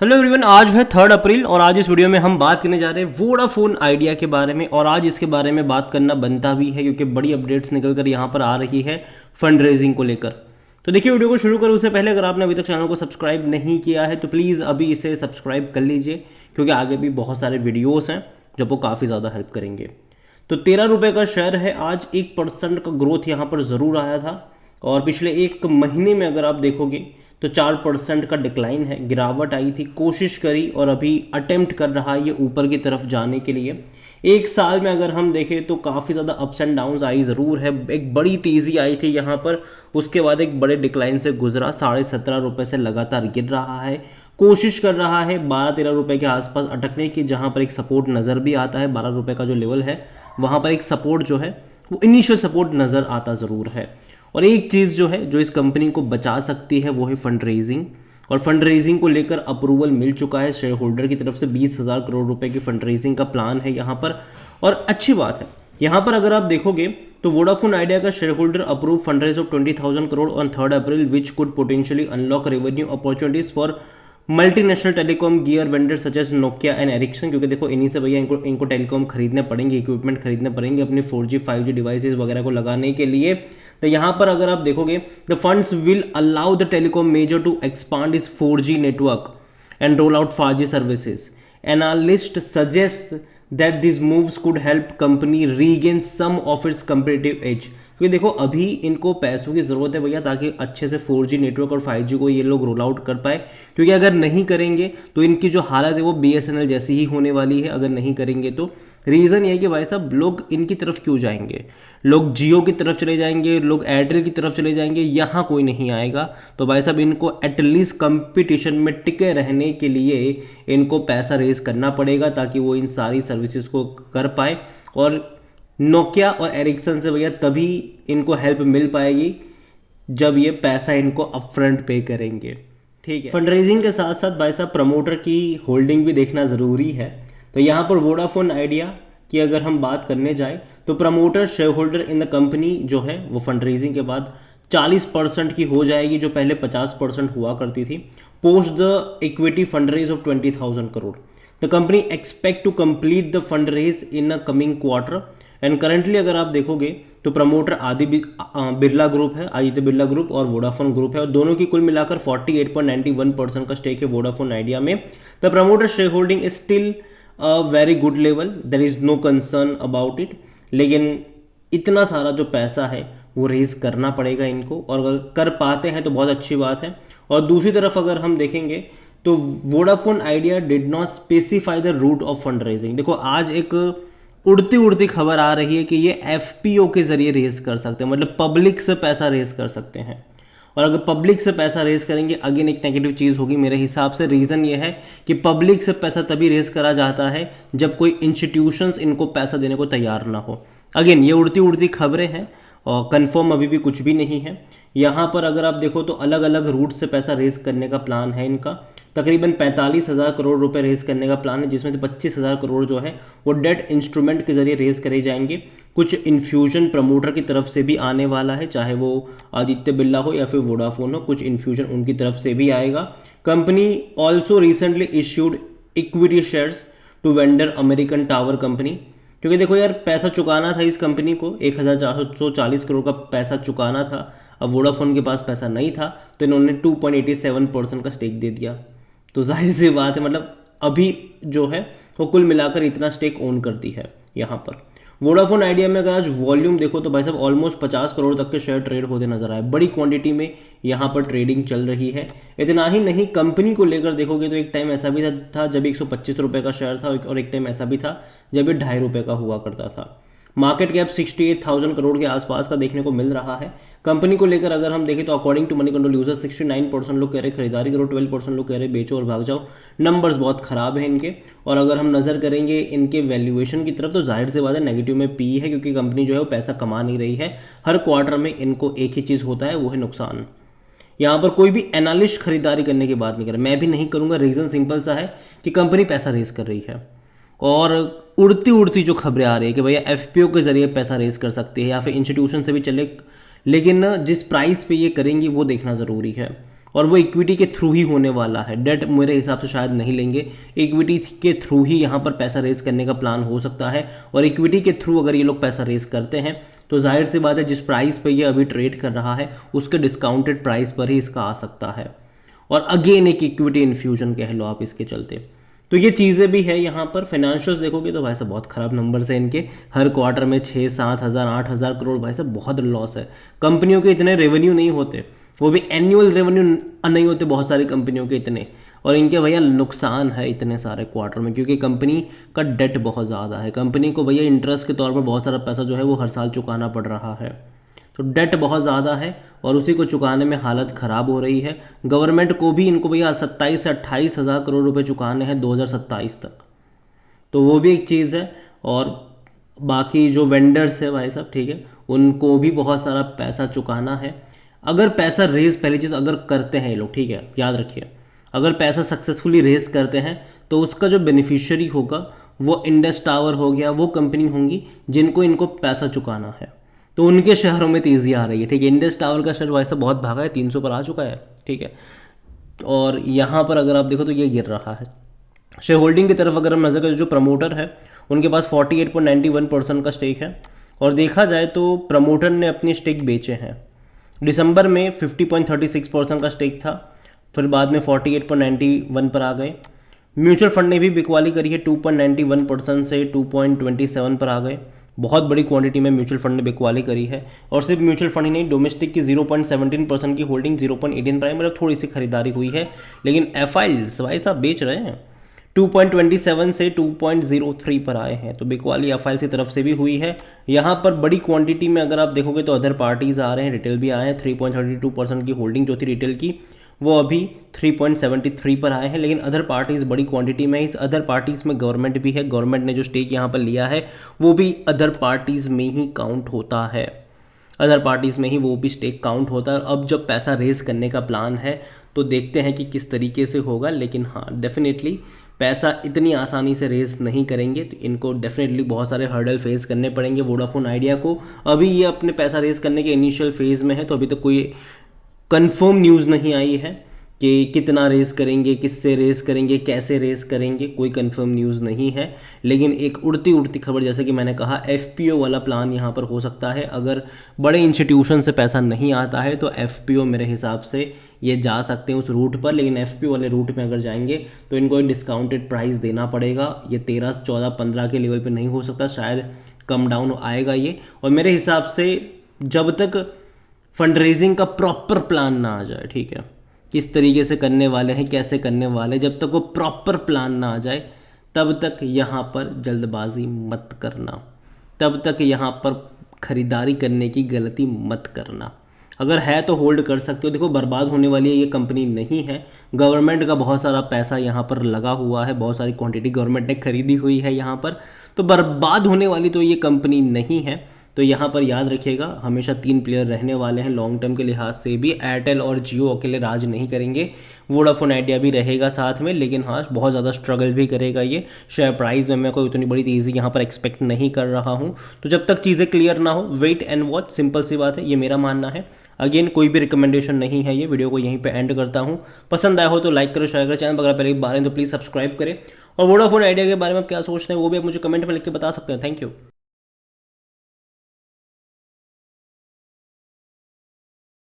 Hello everyone, आज है 3 अप्रैल और आज इस वीडियो में हम बात करने जा रहे हैं वोडाफोन आइडिया के बारे में। और आज इसके बारे में बात करना बनता भी है क्योंकि बड़ी अपडेट्स निकल कर यहाँ पर आ रही है फंड रेजिंग को लेकर। तो देखिए, वीडियो को शुरू करूँ उससे पहले अगर आपने अभी तक चैनल को सब्सक्राइब नहीं किया है तो प्लीज़ अभी इसे सब्सक्राइब कर लीजिए, क्योंकि आगे भी बहुत सारे वीडियोज़ हैं जो आपको काफ़ी ज़्यादा हेल्प करेंगे। तो 13 रुपये का शेयर है, आज 1% का ग्रोथ यहाँ पर ज़रूर आया था। और पिछले एक महीने में अगर आप देखोगे तो 4% का डिक्लाइन है, गिरावट आई थी, कोशिश करी और अभी अटेम्प्ट कर रहा है ये ऊपर की तरफ जाने के लिए। एक साल में अगर हम देखें तो काफ़ी ज़्यादा अप्स एंड डाउन्स आई ज़रूर है। एक बड़ी तेज़ी आई थी यहाँ पर, उसके बाद एक बड़े डिक्लाइन से गुजरा, 17.5 रुपये से लगातार गिर रहा है। कोशिश कर रहा है 12-13 रुपये के आसपास अटकने की, जहाँ पर एक सपोर्ट नज़र भी आता है। 12 रुपये का जो लेवल है वहाँ पर एक सपोर्ट जो है वो इनिशियल सपोर्ट नज़र आता ज़रूर है। और एक चीज़ जो है जो इस कंपनी को बचा सकती है वो है फंड रेजिंग। और फंड रेजिंग को लेकर अप्रूवल मिल चुका है शेयर होल्डर की तरफ से। 20,000 करोड़ रुपए की फंड रेजिंग का प्लान है यहाँ पर। और अच्छी बात है, यहाँ पर अगर आप देखोगे तो वोडाफोन आइडिया का share holder approve fund raise of 20,000 crore on 3 April which could potentially unlock revenue opportunities for multinational telecom gear vendor such as Nokia and Ericsson. क्योंकि देखो, इन्हीं से भैया इनको टेलीकॉम खरीदने पड़ेंगे, इक्विपमेंट खरीदने पड़ेंगे अपने 4G 5G डिवाइसेज वगैरह को लगाने के लिए। तो यहाँ पर अगर आप देखोगे the funds will allow the telecom major to expand is 4G network and roll out 5G services. Analyst suggest that this moves could help company regain some of its competitive edge. क्योंकि देखो, अभी इनको पैसों की ज़रूरत है भैया, ताकि अच्छे से 4G नेटवर्क और 5G को ये लोग रोल आउट कर पाए। क्योंकि अगर नहीं करेंगे तो इनकी जो हालत है वो BSNL जैसी ही होने वाली है अगर नहीं करेंगे तो। रीज़न ये है कि भाई साहब, लोग इनकी तरफ क्यों जाएंगे? लोग जियो की तरफ चले जाएंगे, लोग एयरटेल की तरफ चले जाएंगे, यहाँ कोई नहीं आएगा। तो भाई साहब, इनको एटलीस्ट कंपटीशन में टिके रहने के लिए इनको पैसा रेज करना पड़ेगा ताकि वो इन सारी सर्विसेज को कर पाए। और नोकिया और एरिक्सन से भैया तभी इनको हेल्प मिल पाएगी जब ये पैसा इनको अपफ्रंट पे करेंगे। ठीक है, फंड रेजिंग के साथ साथ भाई साहब प्रमोटर की होल्डिंग भी देखना ज़रूरी है। तो यहाँ पर वोडाफोन आइडिया की अगर हम बात करने जाए तो promoter share holder in the company जो है वो फंड रेजिंग के बाद 40% की हो जाएगी, जो पहले 50% हुआ करती थी। Post the equity fund raise of 20,000 crore, the company expect to complete the fund raise in a coming quarter. And currently अगर आप देखोगे तो प्रमोटर बिरला ग्रुप है, आदित्य बिरला ग्रुप और वोडाफोन ग्रुप है, और दोनों की कुल मिलाकर 48.91% का स्टेक है वोडाफोन आइडिया में। The promoter share holding is still very good level, there is no concern about it. लेकिन इतना सारा जो पैसा है वो रेज करना पड़ेगा इनको, और अगर कर पाते हैं तो बहुत अच्छी बात है। और दूसरी तरफ अगर हम देखेंगे तो Vodafone Idea did not specify the route of fund raising. देखो, आज एक उड़ती उड़ती खबर आ रही है कि ये FPO के जरिए रेज कर सकते हैं, मतलब पब्लिक से पैसा रेज कर सकते हैं। और अगर पब्लिक से पैसा रेज करेंगे, अगेन एक नेगेटिव चीज़ होगी मेरे हिसाब से। रीज़न ये है कि पब्लिक से पैसा तभी रेज करा जाता है जब कोई इंस्टीट्यूशंस इनको पैसा देने को तैयार ना हो। अगेन ये उड़ती उड़ती खबरें हैं और कंफर्म अभी भी कुछ भी नहीं है। यहाँ पर अगर आप देखो तो अलग अलग रूट से पैसा रेज करने का प्लान है इनका। तकरीबन 45,000 करोड़ रुपए रेज करने का प्लान है, जिसमें से 25,000 करोड़ जो है वो डेट इंस्ट्रूमेंट के जरिए रेज करे जाएंगे। कुछ इन्फ्यूजन प्रमोटर की तरफ से भी आने वाला है, चाहे वो आदित्य बिरला हो या फिर वोडाफोन हो, कुछ इन्फ्यूजन उनकी तरफ से भी आएगा। Company also recently issued equity shares to vendor American tower company. क्योंकि देखो यार, पैसा चुकाना था इस कंपनी को, 1,440 करोड़ का पैसा चुकाना था। अब वोडाफोन के पास पैसा नहीं था तो इन्होंने 2.87% का स्टेक दे दिया। तो जाहिर सी बात है, मतलब अभी जो है वो कुल मिलाकर इतना स्टेक ओन करती है यहाँ पर। वोडाफोन आइडिया में अगर आज वॉल्यूम देखो तो भाई साहब ऑलमोस्ट 50 करोड़ तक के शेयर ट्रेड होते नजर आए, बड़ी क्वांटिटी में यहाँ पर ट्रेडिंग चल रही है। इतना ही नहीं, कंपनी को लेकर देखोगे तो एक टाइम ऐसा भी था जब 125 रुपये का शेयर था, और एक टाइम ऐसा भी था जब ये 2.5 रुपये का हुआ करता था। मार्केट कैप 68,000 करोड़ के आसपास का देखने को मिल रहा है। कंपनी को लेकर अगर हम देखें तो according to Moneycontrol user 69% लोग कह रहे खरीदारी करो, 12% लोग कह रहे बेचो और भाग जाओ। नंबर्स बहुत खराब हैं इनके। और अगर हम नज़र करेंगे इनके वैल्यूएशन की तरफ तो जाहिर से बात है नेगेटिव में पी है, क्योंकि कंपनी जो है वो पैसा कमा नहीं रही है। हर क्वार्टर में इनको एक ही चीज़ होता है, वो है नुकसान। यहाँ पर कोई भी एनालिस्ट खरीदारी करने की बात नहीं कर रहा, मैं भी नहीं करूँगा। रीज़न सिंपल सा है कि कंपनी पैसा रेज कर रही है, और उड़ती उड़ती जो खबरें आ रही है कि भैया FPO के जरिए पैसा रेज कर सकती है या फिर इंस्टीट्यूशन से भी चले, लेकिन जिस प्राइस पे ये करेंगी वो देखना ज़रूरी है। और वो इक्विटी के थ्रू ही होने वाला है, डेट मेरे हिसाब से शायद नहीं लेंगे, इक्विटी के थ्रू ही यहाँ पर पैसा रेज करने का प्लान हो सकता है। और इक्विटी के थ्रू अगर ये लोग पैसा रेज करते हैं तो जाहिर सी बात है जिस प्राइस पे ये अभी ट्रेड कर रहा है उसके डिस्काउंटेड प्राइस पर ही इसका आ सकता है, और अगेन एक इक्विटी इन्फ्यूजन कह लो आप इसके चलते। तो ये चीज़ें भी है यहाँ पर। फाइनेंशियल्स देखोगे तो भाई साहब बहुत ख़राब नंबर्स है इनके, हर क्वार्टर में 6-7 हज़ार 8 हज़ार करोड़, भाई साहब बहुत लॉस है। कंपनियों के इतने रेवेन्यू नहीं होते, वो भी एनुअल रेवेन्यू नहीं होते बहुत सारी कंपनियों के इतने, और इनके भैया नुकसान है इतने सारे क्वार्टर में, क्योंकि कंपनी का डेट बहुत ज़्यादा है। कंपनी को भैया इंटरेस्ट के तौर पर बहुत सारा पैसा जो है वो हर साल चुकाना पड़ रहा है, तो डेट बहुत ज़्यादा है और उसी को चुकाने में हालत ख़राब हो रही है। गवर्नमेंट को भी इनको भैया 27 से 28 हज़ार करोड़ रुपए चुकाने हैं 2027 तक, तो वो भी एक चीज़ है। और बाकी जो वेंडर्स है भाई साहब, ठीक है, उनको भी बहुत सारा पैसा चुकाना है। अगर पैसा रेज, पहली चीज़ अगर करते हैं ये लोग, ठीक है, याद रखिए, अगर पैसा सक्सेसफुली रेज करते हैं तो उसका जो बेनिफिशियरी होगा वो इंडस टावर हो गया, वो कंपनी होंगी जिनको इनको पैसा चुकाना है, तो उनके शहरों में तेज़ी आ रही है, ठीक है। इंडस टावर का शेयर वैसे बहुत भागा है, 300 पर आ चुका है, ठीक है। और यहाँ पर अगर आप देखो तो ये गिर रहा है। शेयर होल्डिंग की तरफ अगर हम नजर करें, जो प्रमोटर है उनके पास 48.91% का स्टेक है, और देखा जाए तो प्रमोटर ने अपनी स्टेक बेचे हैं। दिसंबर में 50.36% का स्टेक था, फिर बाद में 48.91 पर आ गए। म्यूचुअल फंड ने भी बिकवाली करी है, 2.91% से 2.27 पर आ गए। बहुत बड़ी क्वांटिटी में म्यूचुअल फंड ने बिकवाली करी है, और सिर्फ म्यूचुअल फंड ही नहीं, डोमेस्टिक की 0.17% की होल्डिंग 0.18 प्राइम, मतलब थोड़ी सी खरीदारी हुई है। लेकिन एफआईज भाई साहब बेच रहे हैं, 2.27 से 2.03 पर आए हैं, तो बिकवाली एफआईल की तरफ से भी हुई है। यहाँ पर बड़ी क्वांटिटी में अगर आप देखोगे तो अदर पार्टीज आ रहे हैं, रिटेल भी आए हैं। 3.32% की होल्डिंग जो थी रिटेल की वो अभी 3.73 पर आए हैं, लेकिन अदर पार्टीज़ बड़ी क्वांटिटी में। इस अदर पार्टीज़ में गवर्नमेंट भी है, गवर्नमेंट ने जो स्टेक यहाँ पर लिया है वो भी अदर पार्टीज़ में ही काउंट होता है, अदर पार्टीज़ में ही वो भी स्टेक काउंट होता है। अब जब पैसा रेज करने का प्लान है तो देखते हैं कि किस तरीके से होगा, लेकिन हाँ डेफिनेटली पैसा इतनी आसानी से रेज नहीं करेंगे, तो इनको डेफिनेटली बहुत सारे हर्डल फेस करने पड़ेंगे वोडाफोन आइडिया को। अभी ये अपने पैसा रेज करने के इनिशियल फेज़ में है, तो अभी तक कोई कंफर्म न्यूज़ नहीं आई है कि कितना रेस करेंगे, किससे रेस करेंगे, कैसे रेस करेंगे, कोई कंफर्म न्यूज़ नहीं है। लेकिन एक उड़ती उड़ती खबर, जैसे कि मैंने कहा, एफपीओ वाला प्लान यहाँ पर हो सकता है। अगर बड़े इंस्टीट्यूशन से पैसा नहीं आता है तो एफपीओ मेरे हिसाब से ये जा सकते हैं उस रूट पर, लेकिन एफपीओ वाले रूट में अगर जाएंगे तो इनको एक डिस्काउंटेड प्राइस देना पड़ेगा। ये 13, 14, 15 के लेवल पर नहीं हो सकता, शायद कम डाउन आएगा ये। और मेरे हिसाब से जब तक फंड रेजिंग का प्रॉपर प्लान ना आ जाए, ठीक है, किस तरीके से करने वाले हैं, कैसे करने वाले, जब तक वो प्रॉपर प्लान ना आ जाए तब तक यहाँ पर जल्दबाजी मत करना, तब तक यहाँ पर खरीदारी करने की गलती मत करना। अगर है तो होल्ड कर सकते हो। देखो बर्बाद होने वाली ये कंपनी नहीं है, गवर्नमेंट का बहुत सारा पैसा यहाँ पर लगा हुआ है, बहुत सारी क्वांटिटी गवर्नमेंट ने खरीदी हुई है यहाँ पर, तो बर्बाद होने वाली तो ये कंपनी नहीं है। तो यहाँ पर याद रखिएगा, हमेशा 3 प्लेयर रहने वाले हैं लॉन्ग टर्म के लिहाज से भी। एयरटेल और जियो अकेले राज नहीं करेंगे, वोडाफोन आइडिया भी रहेगा साथ में, लेकिन हाँ बहुत ज़्यादा स्ट्रगल भी करेगा ये। शेयर प्राइस में मैं कोई उतनी बड़ी तेज़ी यहाँ पर एक्सपेक्ट नहीं कर रहा हूँ। तो जब तक चीज़ें क्लियर ना हो, वेट एंड वॉच, सिंपल सी बात है, ये मेरा मानना है। अगेन कोई भी रिकमेंडेशन नहीं है, ये वीडियो को यहीं पे एंड करता हूँ। पसंद आया हो तो लाइक करो, शेयर करो, चैनल अगर पहले बार हैं तो प्लीज़ सब्सक्राइब करें। और वोडाफोन आइडिया के बारे में आप क्या सोचते हैं वो भी आप मुझे कमेंट में लिख के बता सकते हैं। Thank you.